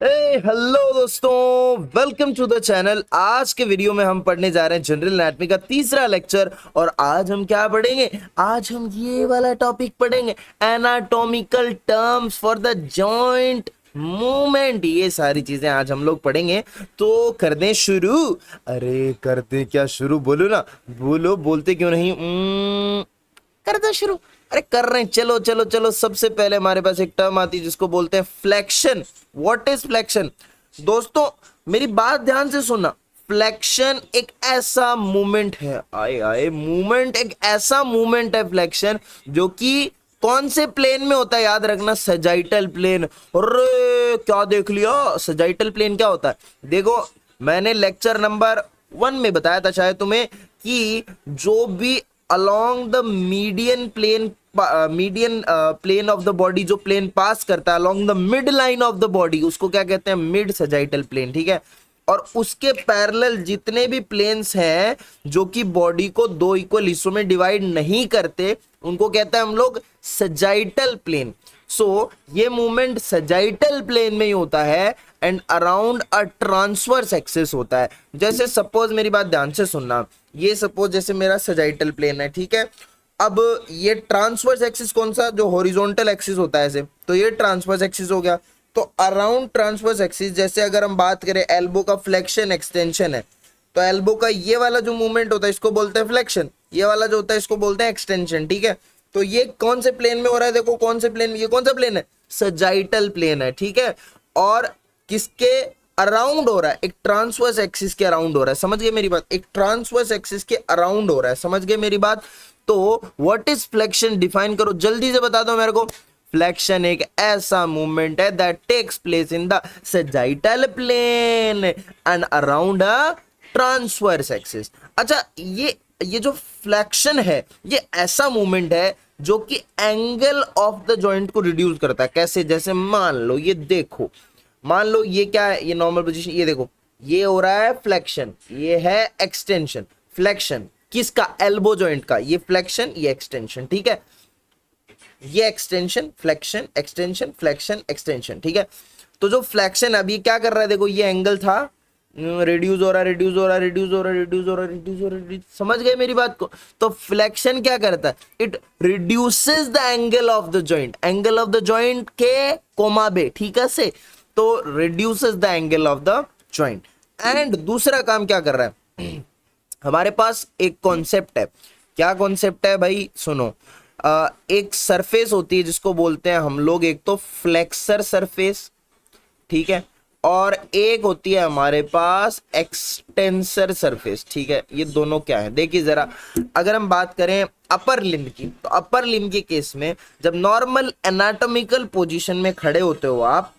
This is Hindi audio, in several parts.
हेलो दोस्तों, वेलकम टू द चैनल। आज के वीडियो में हम पढ़ने जा रहे हैं जनरल एनाटॉमी का तीसरा लेक्चर। और आज हम क्या पढ़ेंगे? आज हम ये वाला टॉपिक पढ़ेंगे, anatomical terms for the joint movement. ये सारी चीजें आज हम लोग पढ़ेंगे। तो कर दें शुरू? अरे कर दे क्या शुरू? बोलो ना, बोलो, बोलते क्यों नहीं? कर दो शुरू। अरे कर रहे हैं, चलो चलो चलो। सबसे पहले हमारे पास एक टर्म आती है जिसको बोलते हैं फ्लेक्शन। What is flexion? दोस्तों मेरी बात ध्यान से सुनना। फ्लेक्शन एक ऐसा मूवमेंट है, आए आए मूवमेंट, एक ऐसा मूवमेंट है फ्लेक्शन जो कि कौन से प्लेन में होता है? याद रखना, सजाइटल प्लेन। अरे क्या देख लिया? सजाइटल प्लेन क्या होता है? देखो, मैंने लेक्चर नंबर 1 में बताया था शायद तुम्हें कि जो भी along the median plane of the body, जो प्लेन पास करता है along the mid line of the body, उसको क्या कहते हैं? Mid sagittal plane. ठीक है। और उसके पैरेलल जितने भी प्लेन्स हैं जो कि बॉडी को दो इक्वल हिस्सों में डिवाइड नहीं करते, उनको कहते हैं हम लोग सजाइटल प्लेन। सो ये मूवमेंट सजाइटल प्लेन में ही होता है and around a transverse axis होता है। जैसे सपोज, मेरी बात ध्यान से सुनना, ये सपोज जैसे मेरा सजाइटल प्लेन है, ठीक है। अब ये ट्रांसवर्स एक्सिस कौन सा? जो हॉरिजॉन्टल एक्सिस होता है ऐसे, तो ये ट्रांसवर्स एक्सिस हो गया। तो अराउंड ट्रांसवर्स एक्सिस, जैसे अगर हम बात करें एल्बो का फ्लेक्शन एक्सटेंशन है, तो एल्बो का ये वाला जो मूवमेंट होता है इसको बोलते हैं फ्लेक्शन, ये वाला जो होता है इसको बोलते हैं एक्सटेंशन। ठीक है। तो ये कौन से प्लेन में हो रहा है? देखो कौन से प्लेन, ये कौन सा प्लेन है? सजाइटल प्लेन है। ठीक है। और किसके अराउंड हो रहा है? एक ट्रांसवर्स एक्सिस के अराउंड हो रहा है। समझ गए मेरी बात? एक ट्रांसवर्स एक्सिस के अराउंड हो रहा है। समझ गए मेरी बात? तो व्हाट इज फ्लेक्शन? डिफाइन करो, जल्दी से बता दो मेरे को। फ्लेक्शन एक ऐसा मूवमेंट है that takes place in the sagittal plane and around a transverse axis. अच्छा, ये जो फ्लेक्शन है ये ऐसा मूवमेंट है जो कि एंगल ऑफ द जॉइंट को रिड्यूस करता है। कैसे? जैसे मान लो, ये देखो, मान लो ये क्या है? ये नॉर्मल पोजीशन, ये देखो, ये हो रहा है फ्लेक्शन, ये है एक्सटेंशन। फ्लेक्शन किसका? एल्बो जॉइंट का। ये फ्लेक्शन, ये एक्सटेंशन। ठीक है। ये extension, flexion, extension, flexion, extension. ठीक है। तो जो फ्लेक्शन अभी क्या कर रहा है? देखो, ये एंगल था, रिड्यूस हो रहा है, रिड्यूस हो रहा है, रिड्यूस हो रहा है, रिड्यूस हो रहा है, रिड्यूस हो रहा है। समझ गए मेरी बात को? तो फ्लेक्शन क्या करता है? It reduces the angle of the joint, angle of the joint के कोमा बे। ठीक है से, तो reduces the angle of the joint. And दूसरा काम क्या कर रहा है? हमारे पास एक कॉन्सेप्ट है। क्या कॉन्सेप्ट है भाई? सुनो, एक सरफेस होती है जिसको बोलते हैं हम लोग, एक तो फ्लेक्सर सरफेस, ठीक है, और एक होती है हमारे पास एक्सटेंसर सरफेस। ठीक है। ये दोनों क्या है? देखिए जरा, अगर हम बात करें अपर लिम्ब की, तो अपर लिम्ब के केस में जब नॉर्मल एनाटॉमिकल पोजीशन में खड़े होते हो आप,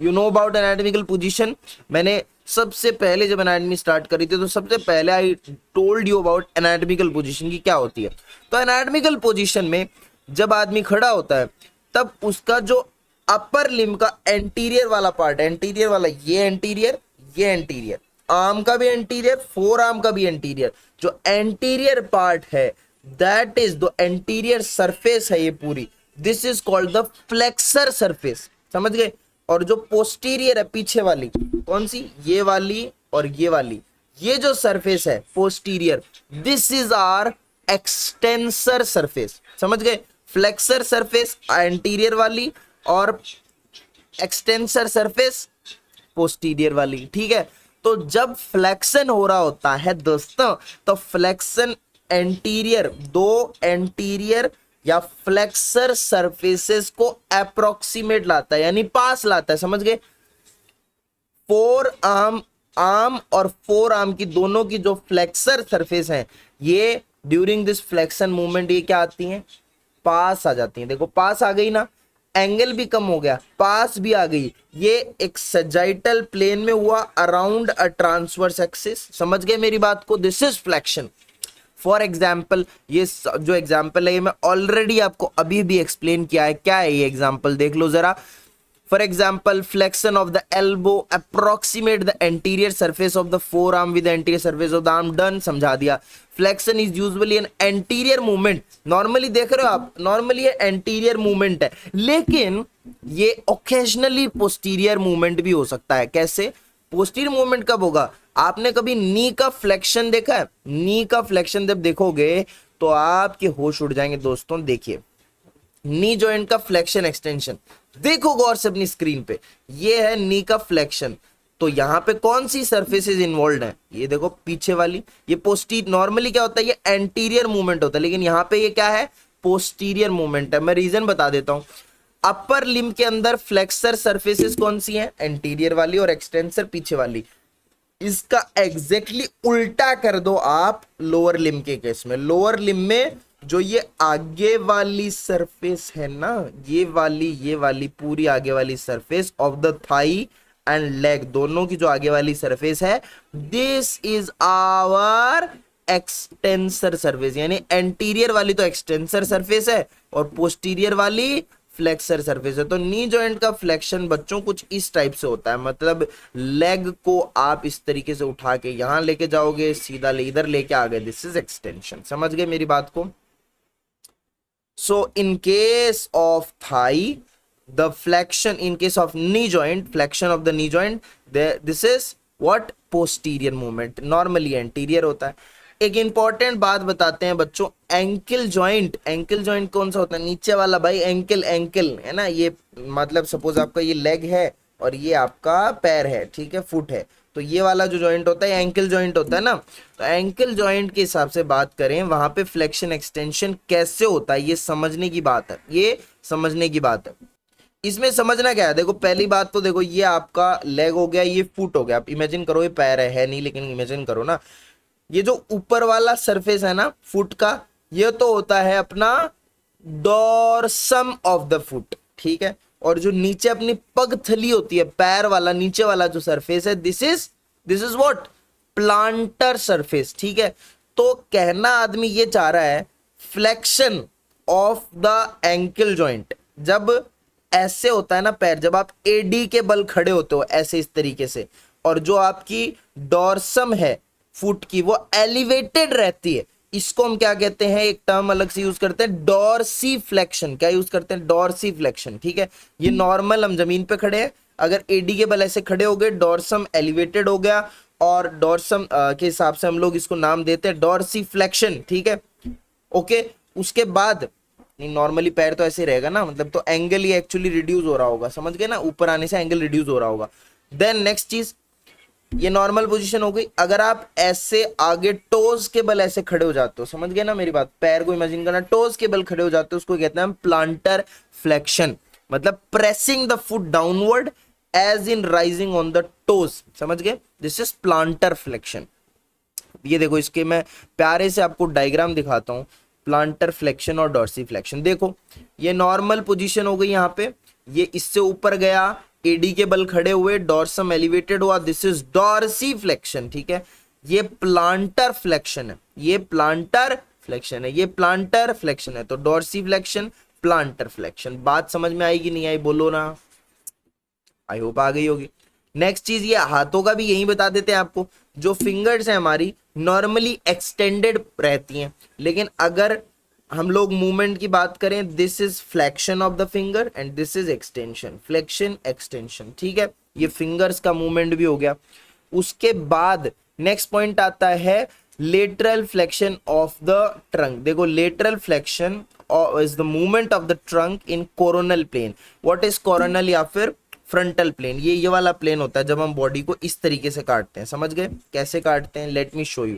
you know about anatomical position. मैंने सबसे पहले जब एनाटॉमी स्टार्ट करी थी तो सबसे पहले I told you about anatomical position की क्या होती है। तो एनाटॉमिकल पोजीशन में जब आदमी खड़ा होता है तब उसका जो अपर लिम्ब का एंटीरियर वाला पार्ट, एंटीरियर वाला, ये एंटीरियर, ये एंटीरियर, आर्म का भी एंटीरियर, फोर आर्म का भी एंटीरियर, जो एंटीरियर पार्ट है that is the anterior surface है ये पूरी, this is called the flexor surface. समझ गए? और जो पोस्टीरियर है, पीछे वाली, कौन सी? ये वाली और ये वाली, ये जो सरफेस है posterior, this is our extensor surface. समझ गए? फ्लेक्सर सरफेस एंटीरियर वाली और एक्सटेंसर सरफेस पोस्टीरियर वाली। ठीक है। तो जब फ्लेक्शन हो रहा होता है दोस्तों, तो फ्लेक्शन एंटीरियर, दो एंटीरियर या फ्लेक्सर सरफेसेस को अप्रोक्सीमेट लाता है, यानी पास लाता है। समझ गए? फोर आर्म, आर्म और फोर आर्म की दोनों की जो फ्लेक्सर सरफेस है, ये ड्यूरिंग दिस फ्लेक्शन मूवमेंट ये क्या आती हैं? पास आ जाती हैं। देखो पास आ गई ना, एंगल भी कम हो गया, पास भी आ गई। ये एक सजाइटल प्लेन में हुआ अराउंड अ ट्रांसवर्स एक्सिस। समझ गए मेरी बात को? This is flexion. For example, ये जो एग्जाम्पल है ये मैं ऑलरेडी आपको अभी भी एक्सप्लेन किया है। क्या है ये एग्जाम्पल? देख लो जरा। For example, flexion of the elbow approximate the anterior surface of the forearm with the anterior surface of the arm. Done, समझा दिया। Flexion is usually an anterior movement. Normally देख रहे हो आप, normally ये anterior movement है, लेकिन ये ओकेजनली पोस्टीरियर मूवमेंट भी हो सकता है। कैसे पोस्टीरियर मूवमेंट कब होगा? आपने कभी नी का फ्लेक्शन देखा है? नी का फ्लेक्शन जब देखोगे तो आपके होश उड़ जाएंगे दोस्तों। देखिए नी जॉइंट का फ्लेक्शन एक्सटेंशन देखो गौर से अपनी स्क्रीन पे, ये है नी का फ्लेक्शन। तो यहां पे कौन सी सर्फेसेस इन्वॉल्व है? ये देखो पीछे वाली, ये पोस्टीरियर। नॉर्मली क्या होता है, ये एंटीरियर मूवमेंट होता है, लेकिन यहां पे ये क्या है? पोस्टीरियर मूवमेंट है। मैं रीजन बता देता हूं। अपर लिम्ब के अंदर फ्लेक्सर सर्फेसेस कौन सी हैं? एंटीरियर वाली, और एक्सटेंसर पीछे वाली। इसका एग्जैक्टली उल्टा कर दो आप लोअर लिम्ब के केस में। लोअर लिम्ब में जो ये आगे वाली सरफेस है ना, ये वाली पूरी आगे वाली surface of the thigh and leg, दोनों की जो आगे वाली सरफेस है, this is our extensor surface. यानी एंटीरियर वाली तो एक्सटेंसर सरफेस है और पोस्टीरियर वाली फ्लेक्सर सरफेस है। तो नी जॉइंट का फ्लेक्शन बच्चों कुछ इस टाइप से होता है, मतलब लेग को आप इस तरीके से उठा के यहां लेके जाओगे, सीधा इधर लेके आ गए, दिस इज एक्सटेंशन। समझ गए मेरी बात को? So in case of thigh, the flexion, in case of knee joint, flexion of the knee joint, this is what? Posterior movement. Normally anterior होता है। एक इंपॉर्टेंट बात बताते हैं बच्चों, एंकल जॉइंट। एंकल जॉइंट कौन सा होता है? नीचे वाला भाई, एंकल। एंकल है ना, ये मतलब सपोज आपका ये लेग है और ये आपका पैर है, ठीक है, फुट है, तो ये वाला जो जॉइंट होता है एंकल जॉइंट होता है ना। तो एंकल जॉइंट के हिसाब से बात करें, वहां पे फ्लेक्शन एक्सटेंशन कैसे होता है, ये समझने की बात है, ये समझने की बात है। इसमें समझना क्या है, देखो पहली बात तो देखो, ये आपका लेग हो गया, ये फुट हो गया। आप इमेजिन करो, ये पैर है नहीं, लेकिन इमेजिन करो ना, ये जो ऊपर वाला सरफेस है ना फुट का, ये तो होता है अपना डॉर्सम ऑफ द फुट, ठीक है। और जो नीचे अपनी पगथली होती है, पैर वाला नीचे वाला जो सरफेस है, this is what? Planter surface, ठीक है। तो कहना आदमी ये चाह रहा है, flexion of the ankle joint जब ऐसे होता है ना पैर, जब आप एडी के बल खड़े होते हो ऐसे इस तरीके से, और जो आपकी डॉर्सम है फुट की वो एलिवेटेड रहती है, इसको हम क्या कहते हैं? एक टर्म अलग से यूज करते हैं, डॉर्सी फ्लेक्शन। क्या यूज करते हैं? डॉर्सी फ्लेक्शन, ठीक है। ये नॉर्मल हम जमीन पे खड़े हैं, अगर एडी के बल ऐसे खड़े हो गए, डॉर्सम एलिवेटेड हो गया, और डॉर्सम के हिसाब से हम लोग इसको नाम देते हैं डॉर्सी फ्लेक्शन, ठीक है। ओके, उसके बाद नॉर्मली पैर तो ऐसे रहेगा ना, मतलब तो एंगल ही एक्चुअली रिड्यूस हो रहा होगा, समझ गए ना, ऊपर आने से एंगल रिड्यूस हो रहा होगा। देन नेक्स्ट चीज, ये नॉर्मल पोजीशन हो गई। अगर आप ऐसे आगे टोज के बल ऐसे खड़े हो जाते हो, समझ गए ना मेरी बात, पैर को इमेजिन करना, टोज के बल खड़े हो जाते हो, उसको कहते हैं हम प्लांटर फ्लेक्शन, मतलब pressing the foot downward as in rising on the toes, समझ गए, दिस इज प्लांटर फ्लेक्शन। ये देखो, इसके मैं प्यारे से आपको डायग्राम दिखाता हूं, प्लांटर फ्लेक्शन और डॉर्सी फ्लेक्शन। देखो ये नॉर्मल पोजीशन हो गई, यहाँ पे ये इससे ऊपर गया, एडी के बल खड़े हुए, डॉर्सम एलिवेटेड हुआ, दिस इज डॉर्सी फ्लेक्शन, ठीक है। ये प्लांटर फ्लेक्शन है, ये प्लांटर फ्लेक्शन है, ये प्लांटर फ्लेक्शन है। तो डॉर्सी फ्लेक्शन, प्लांटर फ्लेक्शन। बात समझ में आएगी नहीं आई बोलो ना, आई होप आ गई होगी। नेक्स्ट चीज, ये हाथों का भी यही बता देते हैं आपको, जो फिंगर्स है हमारी नॉर्मली एक्सटेंडेड रहती हैं, लेकिन अगर हम लोग मूवमेंट की बात करें, this is flexion of the finger and this is extension, flexion extension, ठीक है। ये फिंगर्स का मूवमेंट भी हो गया। उसके बाद नेक्स्ट पॉइंट आता है lateral flexion of the trunk. देखो lateral flexion is the movement of the trunk in coronal plane. What is coronal या फिर फ्रंटल प्लेन? ये वाला प्लेन होता है जब हम बॉडी को इस तरीके से काटते हैं, समझ गए कैसे काटते हैं? Let me show you.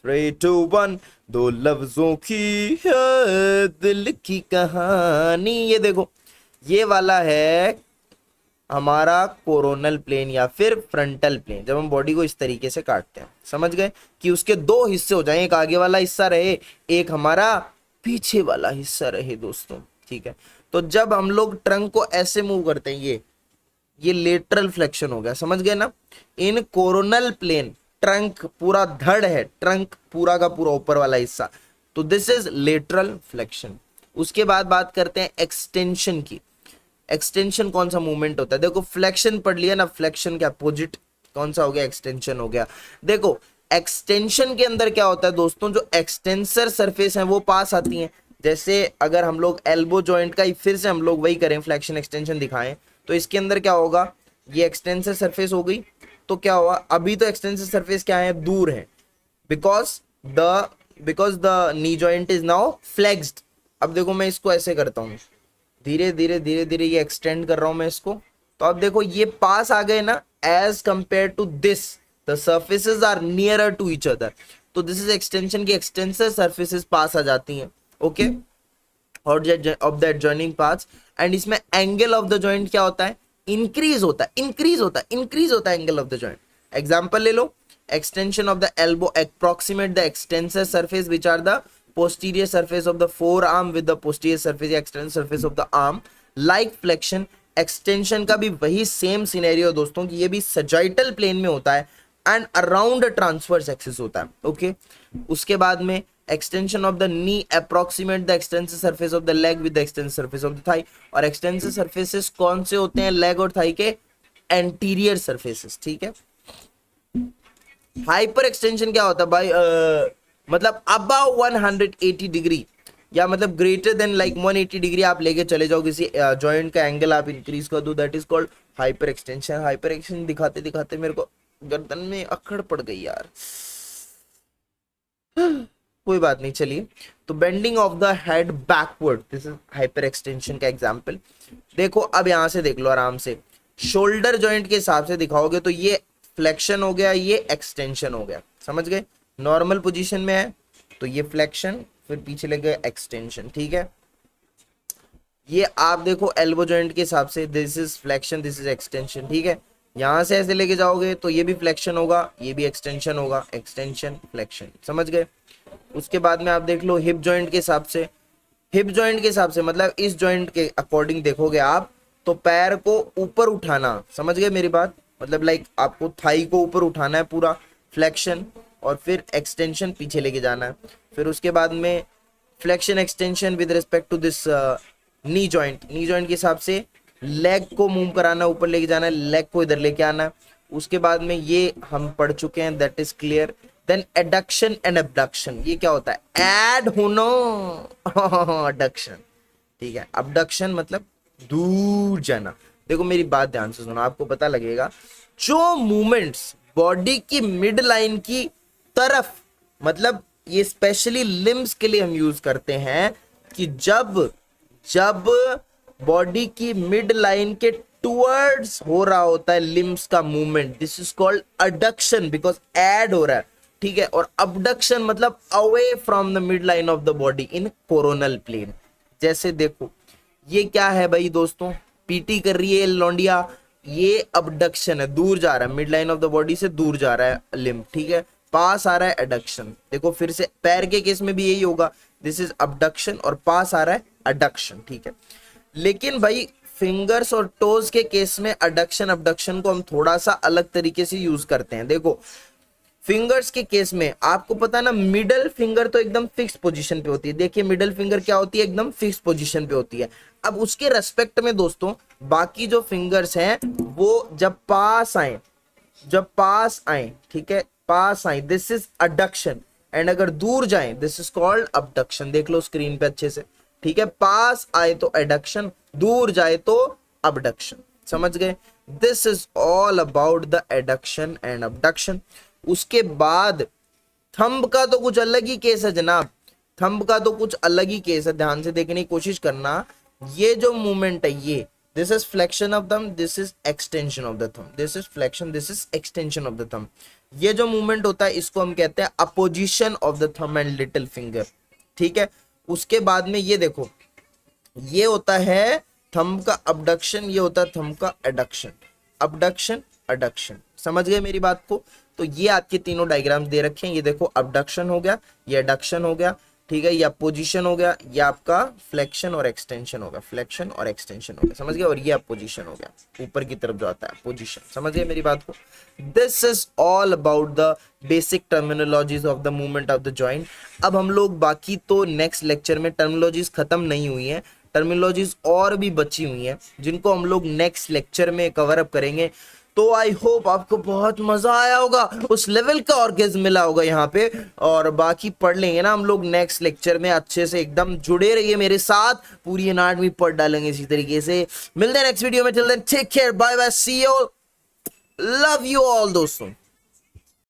3, 2, 1, दो लफ्जों की है दिल की कहानी। ये देखो, ये वाला है हमारा कोरोनल प्लेन या फिर फ्रंटल प्लेन, जब हम बॉडी को इस तरीके से काटते हैं, समझ गए कि उसके दो हिस्से हो जाए, एक आगे वाला हिस्सा रहे, एक हमारा पीछे वाला हिस्सा रहे दोस्तों, ठीक है। तो जब हम लोग ट्रंक को ऐसे मूव करते हैं, ये लेटरल फ्लेक्शन हो गया, समझ गए ना। इन कोरोनल प्लेन ट्रंक पूरा धड़ है, ट्रंक पूरा का पूरा ऊपर वाला हिस्सा, तो दिस इज लेटरल फ्लेक्शन। उसके बाद बात करते हैं एक्सटेंशन की। एक्सटेंशन कौन सा मूवमेंट होता है? देखो फ्लेक्शन पढ़ लिया ना, फ्लेक्शन के अपोजिट कौन सा हो गया? एक्सटेंशन हो गया। देखो एक्सटेंशन के अंदर क्या होता है दोस्तों, जो एक्सटेंसर सरफेस है वो पास आती है, जैसे अगर हम लोग एल्बो जॉइंट का ही फिर से हम लोग वही करें, फ्लेक्शन एक्सटेंशन दिखाएं, तो इसके अंदर क्या होगा, ये एक्सटेंसर सरफेस हो गई, तो क्या हुआ, अभी तो एक्सटेंसर सरफेस क्या है, दूर है, because the knee joint is now flexed. अब देखो मैं इसको ऐसे करता हूँ, धीरे धीरे धीरे धीरे ये एक्सटेंड कर रहा हूं मैं इसको, तो अब देखो ये पास आ गए ना, as compare to this the surfaces are nearer to each other, तो दिस इज एक्सटेंशन की एक्सटेंसर सर्फेसेस पास आ जाती हैं, ओके, और of that joining parts, and इसमें एंगल ऑफ द जॉइंट क्या होता है, इंक्रीज होता है, इंक्रीज होता है, इंक्रीज होता है angle of the joint. Example ले लो, extension of the elbow approximate the extensor surface which are the posterior surface of the forearm with the posterior surface या extensor surface of the arm, like flexion extension का भी वही सेम सिनेरियो दोस्तों कि ये भी सजाइटल प्लेन में होता है एंड अराउंड ट्रांसवर्स एक्सिस होता है, ओके। उसके बाद में extension of the knee approximate the extensor surface of the leg with the extensor surface of the thigh, और extensor surfaces कौन से होते हैं लेग और थाई के, एंटीरियर सर्फेसेस, ठीक है। हाइपर एक्सटेंशन क्या होता है भाई, मतलब अबाव 180 डिग्री या मतलब ग्रेटर देन लाइक 180 डिग्री आप लेके चले जाओ, किसी जॉइंट का एंगल आप इंक्रीज कर दो, that is called hyper extension. Hyper extension दिखाते दिखाते मेरे को गर्दन में अकड़ पड़ गई यार, कोई बात नहीं, चलिए। तो bending of the head backward, this is hyper extension का एग्जांपल। देखो अब यहां से देख लो आराम से, शोल्डर जॉइंट के हिसाब से दिखाओगे तो ये फ्लेक्शन हो गया, ये एक्सटेंशन हो गया, समझ गए। नॉर्मल पोजीशन में है तो ये फ्लेक्शन, फिर पीछे ले गए एक्सटेंशन, ठीक है। ये आप देखो एल्बो जॉइंट के हिसाब से, this is flexion, this is extension, ठीक है। यहां से ऐसे लेके जाओगे तो ये भी फ्लेक्शन होगा, ये भी एक्सटेंशन होगा, एक्सटेंशन फ्लेक्शन, समझ गए। उसके बाद में आप देख लो हिप जॉइंट के हिसाब से, हिप जॉइंट के हिसाब से मतलब इस जॉइंट के अकॉर्डिंग देखोगे आप तो पैर को ऊपर उठाना, समझ गए मेरी बात, मतलब लाइक आपको थाई को ऊपर उठाना है पूरा, फ्लेक्शन, और फिर एक्सटेंशन पीछे लेके जाना है। फिर उसके बाद में flexion extension with respect to this knee joint, knee joint के हिसाब से लेग को मूव कराना, ऊपर लेके जाना है, लेग को इधर लेके आना है। उसके बाद में ये हम पढ़ चुके हैं, that is clear. Then adduction and abduction, ये क्या होता है, एड होना, अडक्शन, ठीक है। अबडक्शन मतलब दूर जाना। देखो मेरी बात ध्यान से सुनो, आपको पता लगेगा जो मूवमेंट्स बॉडी की मिड लाइन की तरफ, मतलब ये स्पेशली लिम्स के लिए हम यूज करते हैं कि जब बॉडी की मिड लाइन के टुवर्ड्स हो रहा होता है लिम्स का movement, this is called adduction, because add हो रहा है, ठीक है। और अबडक्शन मतलब away from the mid line of the body in coronal plane. जैसे देखो ये क्या है भाई दोस्तों, पीटी कर रही है लौंडिया, ये अबडक्शन है, दूर जा रहा है, mid line of the body से दूर जा रहा है लिम्ब, ठीक है। पास आ रहा है एडक्शन, देखो फिर से पैर के केस में भी यही होगा, दिस इज अबडक्शन, और पास आ रहा है अडक्शन, ठीक है। लेकिन भाई फिंगर्स और टोज के केस में अडक्शन अबडक्शन को हम थोड़ा सा अलग तरीके से यूज करते हैं। देखो फिंगर्स के केस में आपको पता ना, मिडल फिंगर तो एकदम फिक्स पोजीशन पे होती है, देखिए मिडल फिंगर क्या होती है, एकदम फिक्स पोजीशन पे होती है। अब उसके रेस्पेक्ट में दोस्तों बाकी जो फिंगर्स हैं वो जब पास आए, ठीक है, पास आए, दिस इज अडक्शन, एंड अगर दूर जाए दिस इज कॉल्ड अबडक्शन। देख लो स्क्रीन पे अच्छे से, ठीक है, पास आए तो एडक्शन, दूर जाए तो अबडक्शन, समझ गए। This is all about the adduction and abduction. उसके बाद थंब का तो कुछ अलग ही केस है जनाब, थंब का तो कुछ अलग ही केस है, ध्यान से देखने की कोशिश करना। ये जो मूवमेंट है ये, this is flexion of thumb, this is extension of the thumb, this is flexion, this is extension of the thumb. ये जो मूवमेंट होता है इसको हम कहते हैं opposition of the thumb and little finger, ठीक है। उसके बाद में ये देखो, ये होता है थंब का अबडक्शन, ये होता है थंब का एडक्शन, अबडक्शन अडक्शन, समझ गए मेरी बात को। तो ये आपके तीनों डायग्राम्स दे रखे हैं, ये देखो अबडक्शन हो गया, ये एडक्शन हो गया, ठीक है, ये पोजीशन हो गया, ये आपका फ्लेक्शन और एक्सटेंशन हो गया, फ्लेक्शन और एक्सटेंशन हो गया, समझ गए। और ये पोजीशन हो गया, ऊपर की तरफ जो आता है पोजीशन, समझ गए मेरी बात को। This is all about the basic terminologies of the movement of the joint. अब हम लोग बाकी तो नेक्स्ट लेक्चर में, टर्मिनोलॉजीज खत्म नहीं हुई हैं, टर्मिनोलॉजीज और भी बची हुई हैं जिनको हम लोग नेक्स्ट लेक्चर में कवर अप करेंगे। तो आई होप आपको बहुत मजा आया होगा, उस लेवल का ऑर्गेज्म मिला होगा यहाँ पे। और बाकी पढ़ लेंगे ना हम लोग नेक्स्ट लेक्चर में अच्छे से, एकदम जुड़े रहिए मेरे साथ, पूरी एनाटॉमी पढ़ डालेंगे इसी तरीके से। मिलते हैं नेक्स्ट वीडियो में, till then take care, bye bye, see you, love you all दोस्तों।